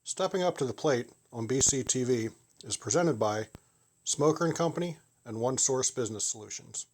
Stepping Up to the Plate on BCTV is presented by Smoker & Company and One Source Business Solutions.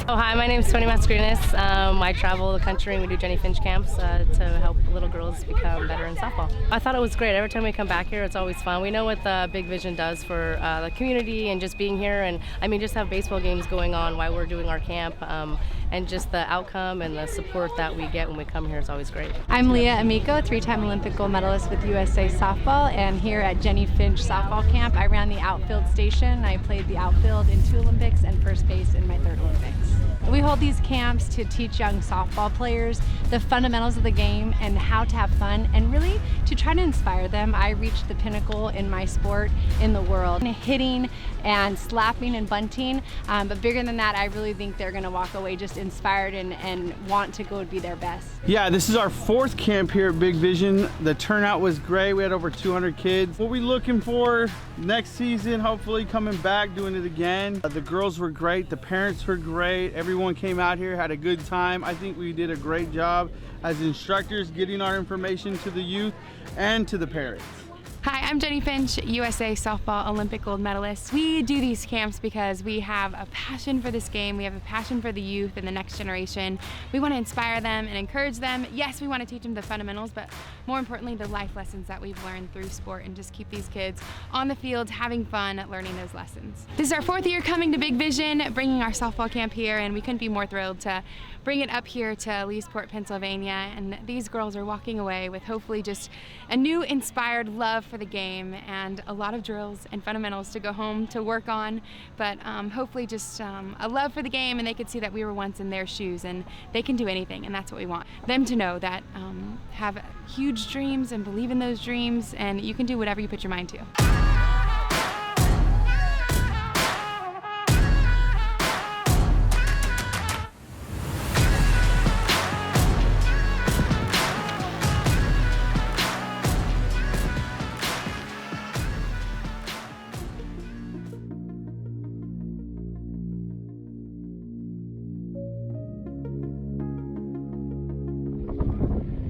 Oh, hi, my name is Toni Reece. I travel the country and we do Jennie Finch camps to help little girls become better in softball. I thought it was great. Every time we come back here, it's always fun. We know what the Big Vision does for the community and just being here, and I mean, just have baseball games going on while we're doing our camp, and just the outcome and the support that we get when we come here is always great. I'm Leah Amico, three-time Olympic gold medalist with USA Softball, and here at Jennie Finch Softball Camp, I ran the outfield station. I played the outfield in 2 Olympics and first base in my 3rd Olympics. We hold these camps to teach young softball players the fundamentals of the game and how to have fun, and really to try to inspire them. I reached the pinnacle in my sport in the world, hitting and slapping and bunting, but bigger than that, I really think they're going to walk away just inspired and want to go be their best. Yeah, this is our 4th camp here at Big Vision. The turnout was great. We had over 200 kids. What we looking for next season, hopefully coming back, doing it again. The girls were great. The parents were great. Everyone came out here, had a good time. I think we did a great job as instructors getting our information to the youth and to the parents. Hi, I'm Jennie Finch, USA Softball Olympic gold medalist. We do these camps because we have a passion for this game. We have a passion for the youth and the next generation. We want to inspire them and encourage them. Yes, we want to teach them the fundamentals, but more importantly, the life lessons that we've learned through sport, and just keep these kids on the field having fun learning those lessons. This is our 4th year coming to Big Vision, bringing our softball camp here, and we couldn't be more thrilled to bring it up here to Leesport, Pennsylvania. And these girls are walking away with hopefully just a new inspired love for the game and a lot of drills and fundamentals to go home to work on, but hopefully just a love for the game, and they could see that we were once in their shoes and they can do anything, and that's what we want them to know, that have huge dreams and believe in those dreams, and you can do whatever you put your mind to.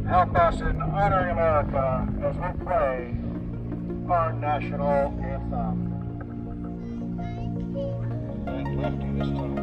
Help us in honoring America as we play our national anthem. And lefty this time.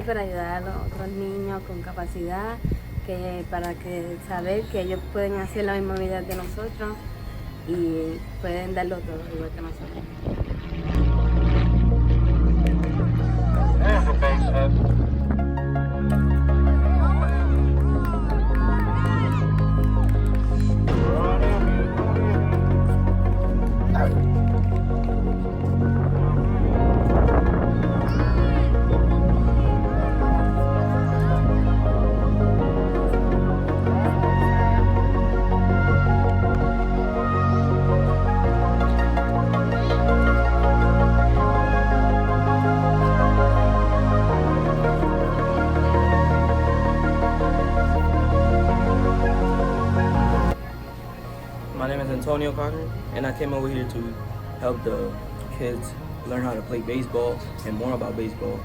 Para ayudar a los otros niños con capacidad para que saber que ellos pueden hacer la misma vida que nosotros y pueden darlo todo igual que nosotros. There's a base hit. My name is Antonio Krieger, and I came over here to help the kids learn how to play baseball and more about baseball.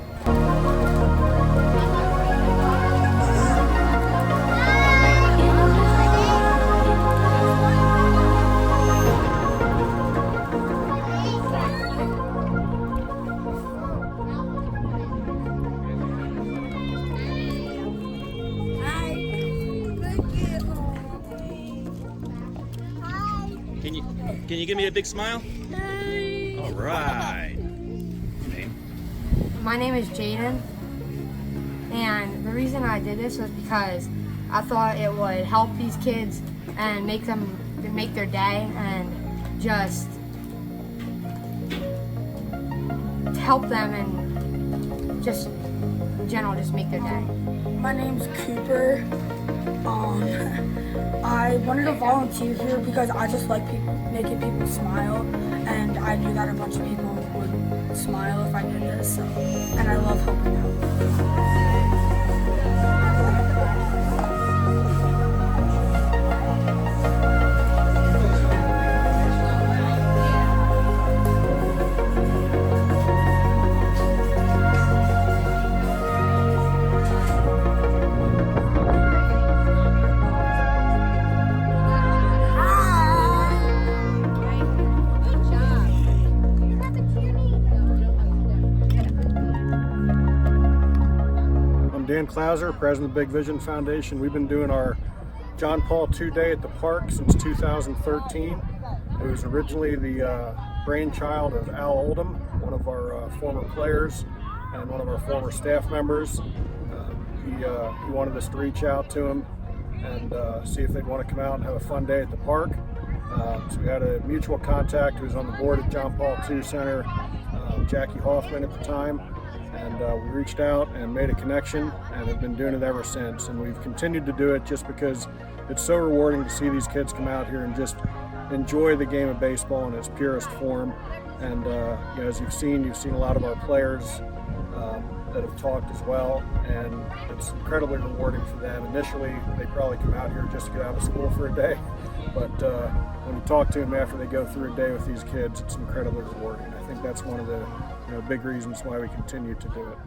Can you give me a big smile? Hey. All right. Name? My name is Jaden, and the reason I did this was because I thought it would help these kids and make their day and just help them and just in general just make their day. My name's Cooper. I wanted to volunteer here because I just like making people smile, and I knew that a bunch of people would smile if I did this, and I love helping out. Clouser, president of the Big Vision Foundation. We've been doing our John Paul II Day at the park since 2013. It was originally the brainchild of Al Oldham, one of our former players and one of our former staff members. He wanted us to reach out to him and see if they'd want to come out and have a fun day at the park. So we had a mutual contact who was on the board at John Paul II Center, Jackie Hoffman at the time. And we reached out and made a connection and have been doing it ever since. And we've continued to do it just because it's so rewarding to see these kids come out here and just enjoy the game of baseball in its purest form. And as you've seen a lot of our players that have talked as well, and it's incredibly rewarding for them. Initially, they probably come out here just to get out of school for a day, but when you talk to them after they go through a day with these kids, it's incredibly rewarding. I think that's one of the big reasons why we continue to do it.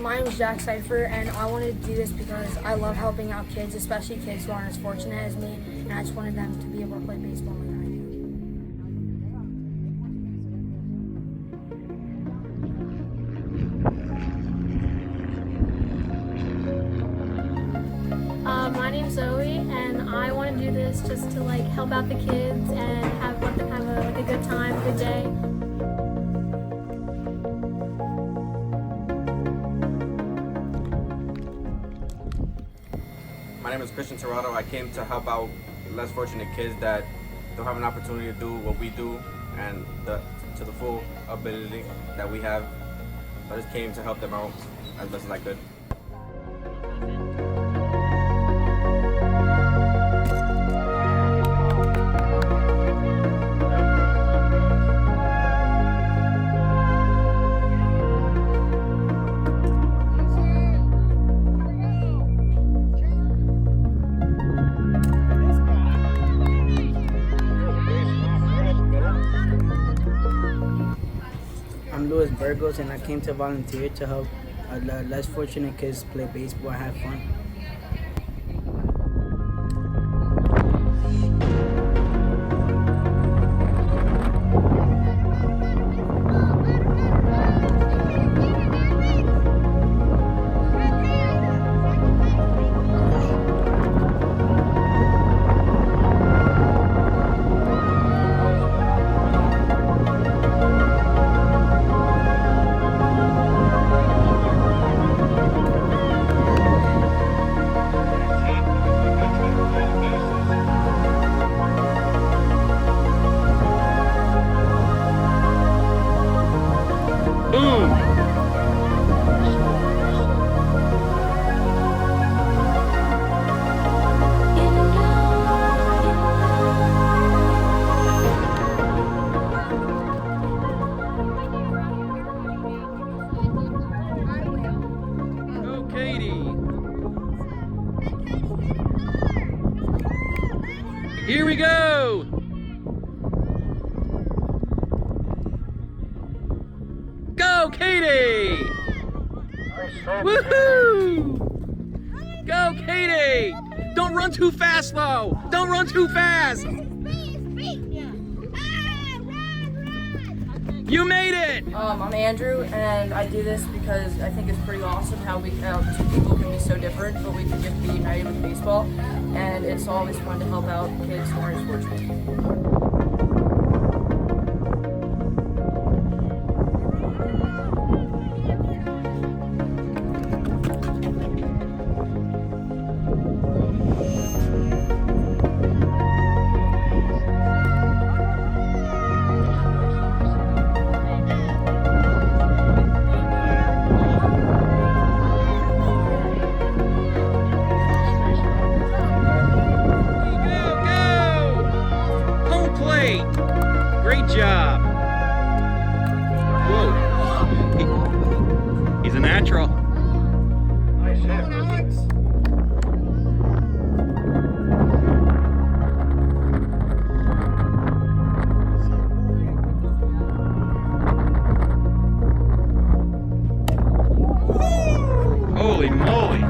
My name is Jack Cipher, and I wanted to do this because I love helping out kids, especially kids who aren't as fortunate as me, and I just wanted them to be able to play baseball like I do. My name's Zoe, and I want to do this just to help out the kids and have a good time, a good day. My name is Christian Torado. I came to help out less fortunate kids that don't have an opportunity to do what we do and to the full ability that we have. I just came to help them out as best as I could. Chronicles, and I came to volunteer to help less fortunate kids play baseball and have fun. Here we go! Go, Katie! Woohoo! Go, Katie! Don't run too fast, though! Don't run too fast! You made it! I'm Andrew, and I do this because I think it's pretty awesome how we two people can be so different, but we can just be united with baseball. And it's always fun to help out kids who aren't as fortunate. Great job. Whoa. He's a natural. Nice hit, Alex. Holy moly.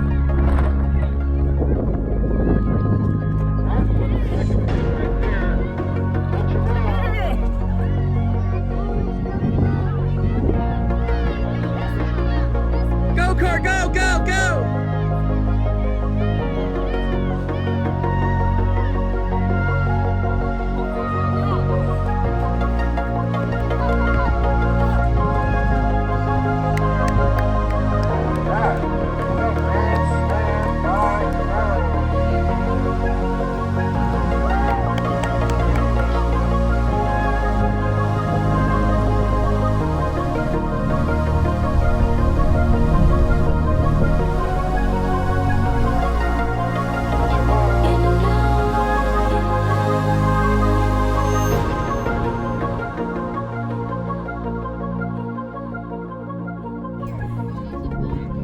Go, go, go, go!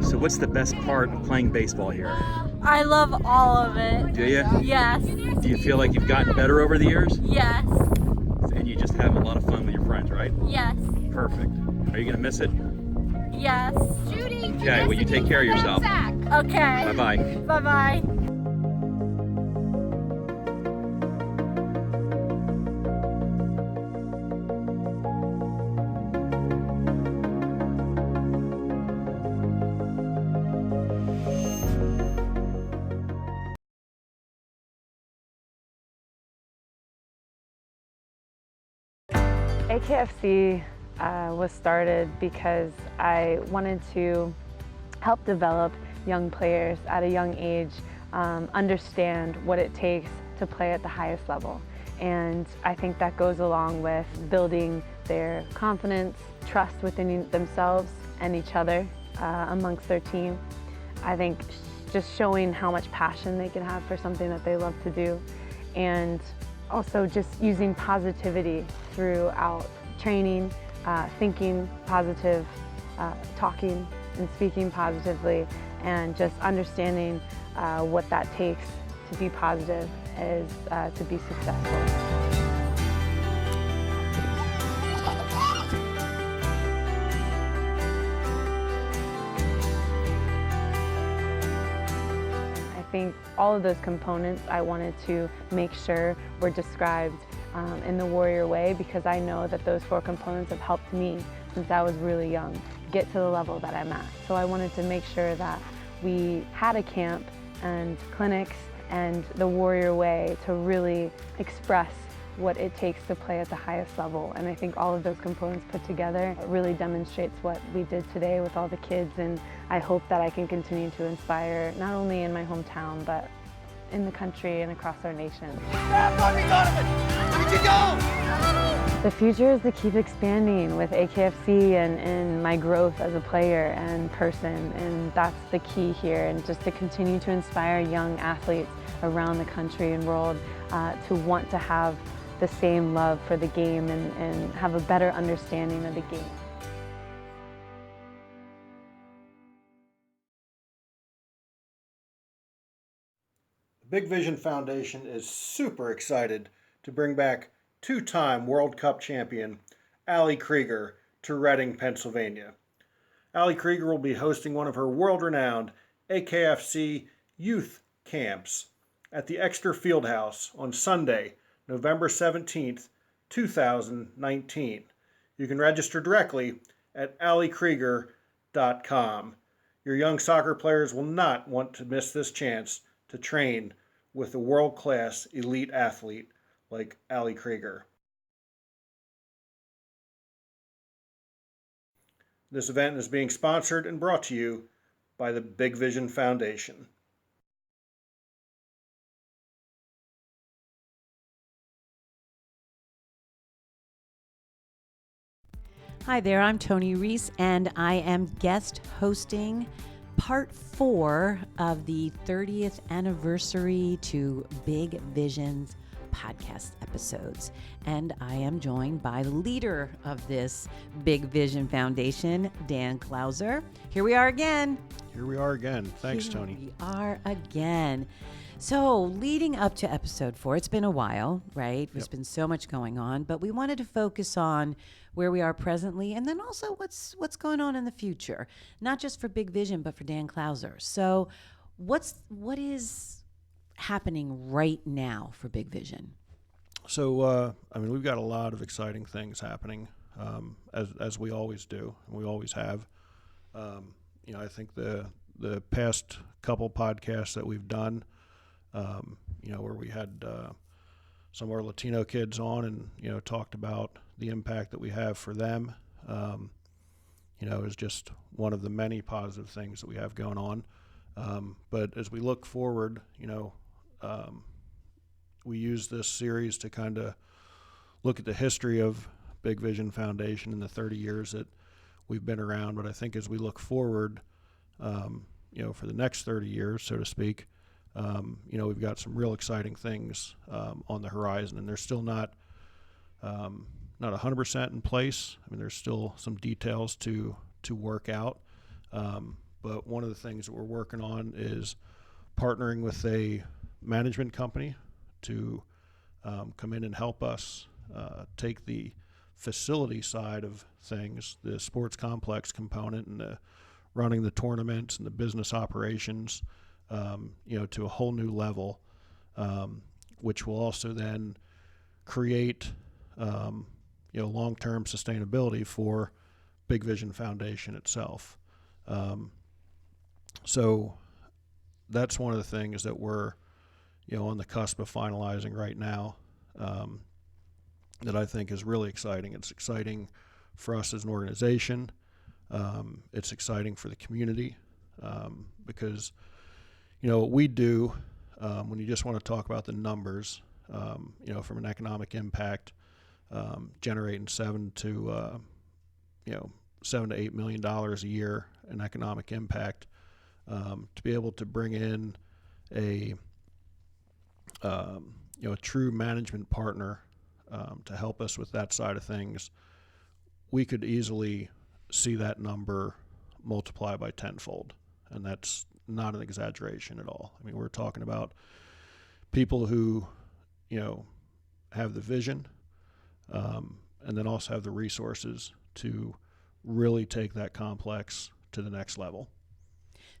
So what's the best part of playing baseball here? I love all of it. Do you? Yes. Do you feel like you've gotten better over the years? Yes. And you just have a lot of fun with your friends, right? Yes. Perfect. Are you gonna miss it? Yes. Judy, okay, well you take care of yourself. Okay. Bye-bye. Bye-bye. AKFC was started because I wanted to help develop young players at a young age, understand what it takes to play at the highest level. And I think that goes along with building their confidence, trust within themselves and each other amongst their team. I think just showing how much passion they can have for something that they love to do, and also just using positivity throughout training, thinking positive, talking and speaking positively, and just understanding what that takes to be positive is to be successful. think all of those components I wanted to make sure were described in the Warrior way, because I know that those 4 components have helped me since I was really young get to the level that I'm at. So I wanted to make sure that we had a camp and clinics and the Warrior way to really express what it takes to play at the highest level. And I think all of those components put together really demonstrates what we did today with all the kids, and I hope that I can continue to inspire not only in my hometown but in the country and across our nation. The future is to keep expanding with AKFC and my growth as a player and person, and that's the key here, and just to continue to inspire young athletes around the country and world to want to have the same love for the game and have a better understanding of the game. The Big Vision Foundation is super excited to bring back 2-time World Cup champion Allie Krieger to Reading, Pennsylvania. Allie Krieger will be hosting one of her world-renowned AKFC youth camps at the Exeter Fieldhouse on Sunday, November 17th, 2019. You can register directly at alliekrieger.com. Your young soccer players will not want to miss this chance to train with a world-class elite athlete like Allie Krieger. This event is being sponsored and brought to you by the Big Vision Foundation. Hi there, I'm Toni Reece, and I am guest hosting part 4 of the 30th anniversary to Big Vision's podcast episodes. And I am joined by the leader of this Big Vision Foundation, Dan Clouser. Here we are again. Here we are again. Thanks, Toni. We are again. So, leading up to episode 4, it's been a while, right? There's been so much going on, but we wanted to focus on where we are presently, and then also what's going on in the future, not just for Big Vision, but for Dan Clouser. So, what is happening right now for Big Vision? So, we've got a lot of exciting things happening, as we always do, and we always have. I think the past couple podcasts that we've done, where we had some of our Latino kids on and, talked about the impact that we have for them, is just one of the many positive things that we have going on. But as we look forward, we use this series to kind of look at the history of Big Vision Foundation in the 30 years that we've been around. But I think as we look forward, for the next 30 years, so to speak, we've got some real exciting things on the horizon, and they're still not 100% in place. There's still some details to work out. But one of the things that we're working on is partnering with a management company to come in and help us take the facility side of things, the sports complex component and the running the tournaments and the business operations, to a whole new level, which will also then create, long-term sustainability for Big Vision Foundation itself. So that's one of the things that we're, on the cusp of finalizing right now, that I think is really exciting. It's exciting for us as an organization. It's exciting for the community, because what we do, when you just want to talk about the numbers, from an economic impact, generating $7 to $8 million a year in economic impact, to be able to bring in a true management partner to help us with that side of things, we could easily see that number multiply by tenfold, and that's not an exaggeration at all. We're talking about people who, have the vision, and then also have the resources to really take that complex to the next level.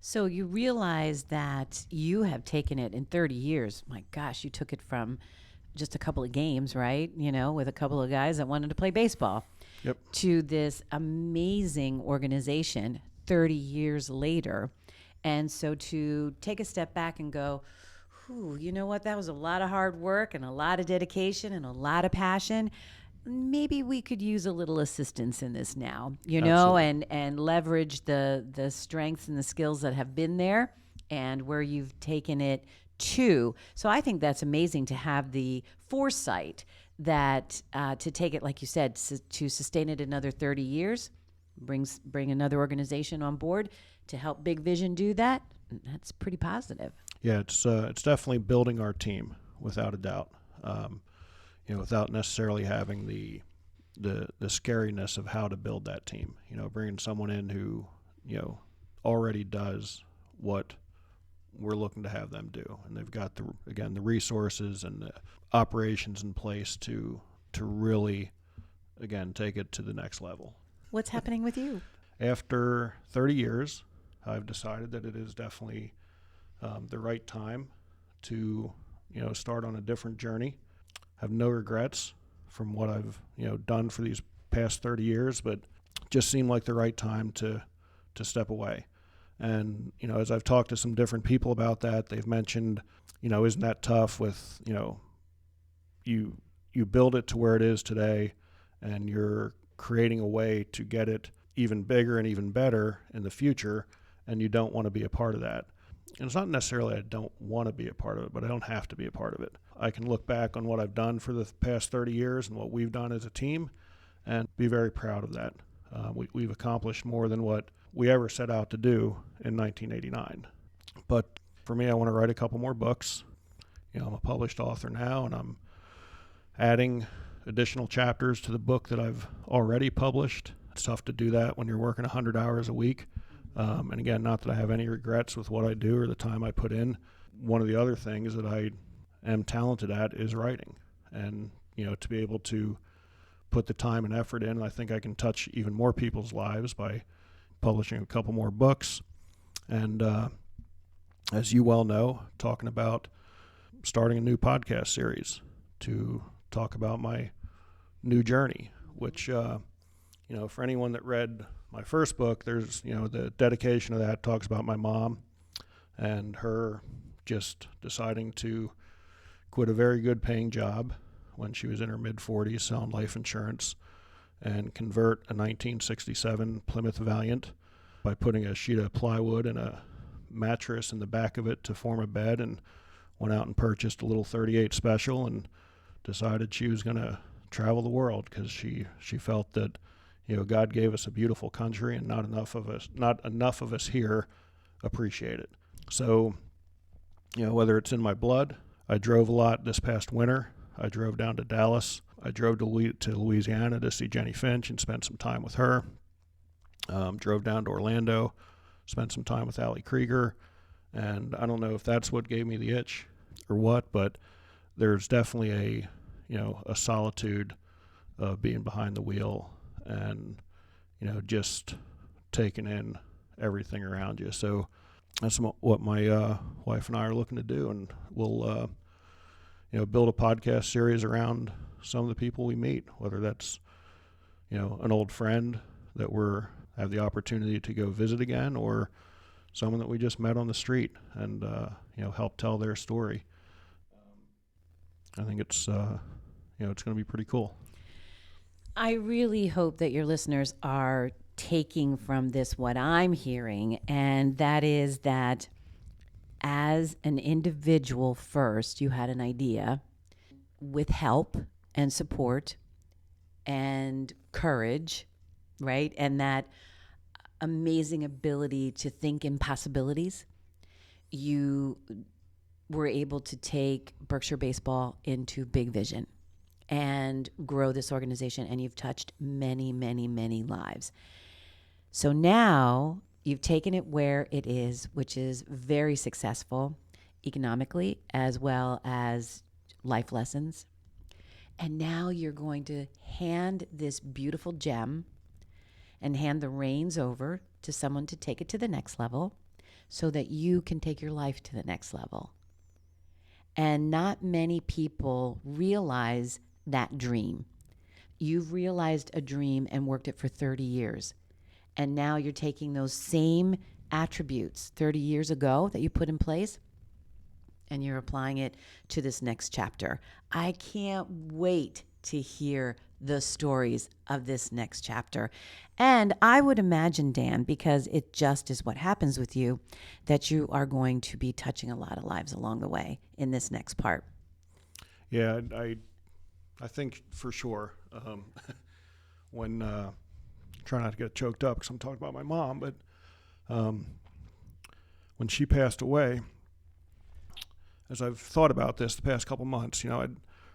So you realize that you have taken it in 30 years. My gosh, you took it from just a couple of games, right? With a couple of guys that wanted to play baseball. Yep. To this amazing organization 30 years later. And so to take a step back and go, you know what? That was a lot of hard work and a lot of dedication and a lot of passion. Maybe we could use a little assistance in this now, and leverage the strengths and the skills that have been there and where you've taken it to. So I think that's amazing to have the foresight that to take it, like you said, to sustain it another 30 years, bring another organization on board to help Big Vision do that. That's pretty positive. Yeah, it's definitely building our team without a doubt. Without necessarily having the scariness of how to build that team. Bringing someone in who already does what we're looking to have them do, and they've got the resources and the operations in place to really take it to the next level. What's happening with you? After 30 years, I've decided that it is definitely the right time to start on a different journey. Have no regrets from what I've done for these past 30 years, but just seemed like the right time to step away. And as I've talked to some different people about that, they've mentioned, isn't that tough with you build it to where it is today, and you're creating a way to get it even bigger and even better in the future, and you don't want to be a part of that. And it's not necessarily I don't want to be a part of it, but I don't have to be a part of it. I can look back on what I've done for the past 30 years and what we've done as a team and be very proud of that. We've accomplished more than what we ever set out to do in 1989. But for me, I want to write a couple more books. I'm a published author now, and I'm adding additional chapters to the book that I've already published. It's tough to do that when you're working 100 hours a week. And again, not that I have any regrets with what I do or the time I put in. One of the other things that I am talented at is writing. And, to be able to put the time and effort in, I think I can touch even more people's lives by publishing a couple more books. And as you well know, talking about starting a new podcast series to talk about my new journey, which, for anyone that read my first book, there's, the dedication of that talks about my mom and her just deciding to quit a very good paying job when she was in her mid-40s selling life insurance and convert a 1967 Plymouth Valiant by putting a sheet of plywood and a mattress in the back of it to form a bed, and went out and purchased a little 38 Special and decided she was going to travel the world because she felt that God gave us a beautiful country and not enough of us here appreciate it. So, whether it's in my blood, I drove a lot this past winter. I drove down to Dallas. I drove to Louisiana to see Jennie Finch and spent some time with her. Drove down to Orlando, spent some time with Krieger. And I don't know if that's what gave me the itch or what, but there's definitely a solitude of being behind the wheel and, just taking in everything around you. So that's what my wife and I are looking to do. And we'll, build a podcast series around some of the people we meet, whether that's, an old friend that have the opportunity to go visit again, or someone that we just met on the street and, help tell their story. I think it's, it's going to be pretty cool. I really hope that your listeners are taking from this what I'm hearing, and that is that as an individual first, you had an idea with help and support and courage, right? And that amazing ability to think in possibilities. You were able to take Berkshire Baseball into Big Vision and grow this organization, and you've touched many, many, many lives. So now you've taken it where it is, which is very successful economically as well as life lessons. And now you're going to hand this beautiful gem and hand the reins over to someone to take it to the next level so that you can take your life to the next level. And not many people realize that dream. You've realized a dream and worked it for 30 years. And now you're taking those same attributes 30 years ago that you put in place, and you're applying it to this next chapter. I can't wait to hear the stories of this next chapter. And I would imagine, Dan, because it just is what happens with you, that you are going to be touching a lot of lives along the way in this next part. Yeah, I think for sure. When try not to get choked up because I'm talking about my mom, but when she passed away, as I've thought about this the past couple months, I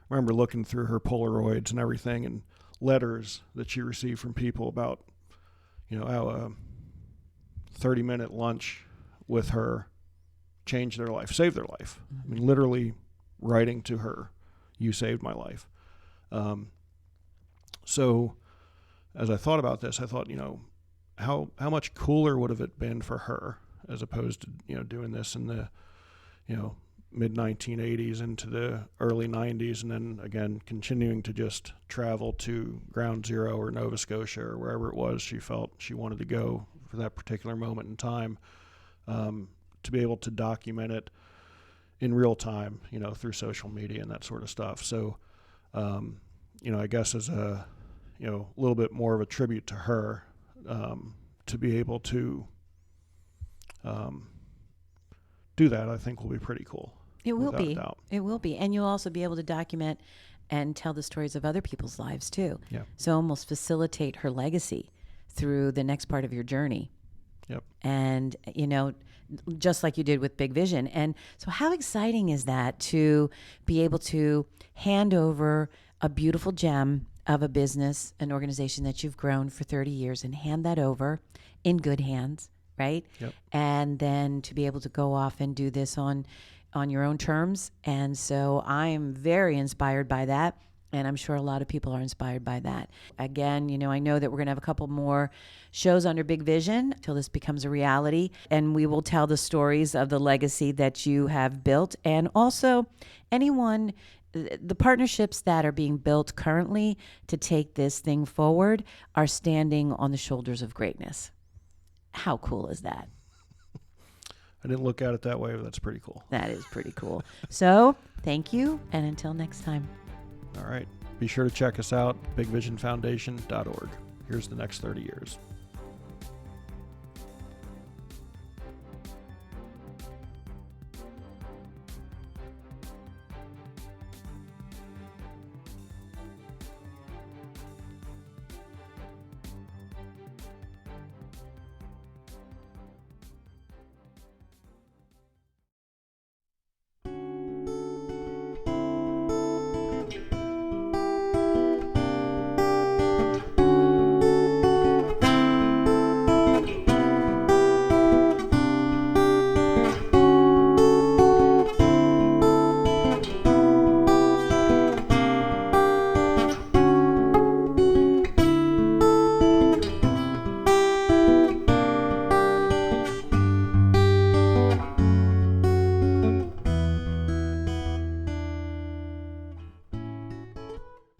remember looking through her Polaroids and everything and letters that she received from people about, how a 30-minute lunch with her changed their life, saved their life. I mean, literally writing to her, "You saved my life." So as I thought about this, I thought, how much cooler would have it been for her as opposed to, doing this in the, mid-1980s into the early 90s, and then again continuing to just travel to Ground Zero or Nova Scotia or wherever it was she felt she wanted to go for that particular moment in time, to be able to document it in real time, through social media and that sort of stuff. So, I guess as a, little bit more of a tribute to her, to be able to do that, I think will be pretty cool. It will without a be. doubt. It will be. And you'll also be able to document and tell the stories of other people's lives too. Yeah. So almost facilitate her legacy through the next part of your journey. Yep. And, just like you did with Big Vision. And so how exciting is that to be able to hand over a beautiful gem of a business, an organization that you've grown for 30 years, and hand that over in good hands, right? Yep. And then to be able to go off and do this on your own terms. And so I'm very inspired by that. And I'm sure a lot of people are inspired by that. Again, I know that we're going to have a couple more shows under Big Vision until this becomes a reality. And we will tell the stories of the legacy that you have built. And also the partnerships that are being built currently to take this thing forward are standing on the shoulders of greatness. How cool is that? I didn't look at it that way, but that's pretty cool. That is pretty cool. So thank you. And until next time. All right. Be sure to check us out, bigvisionfoundation.org. Here's the next 30 years.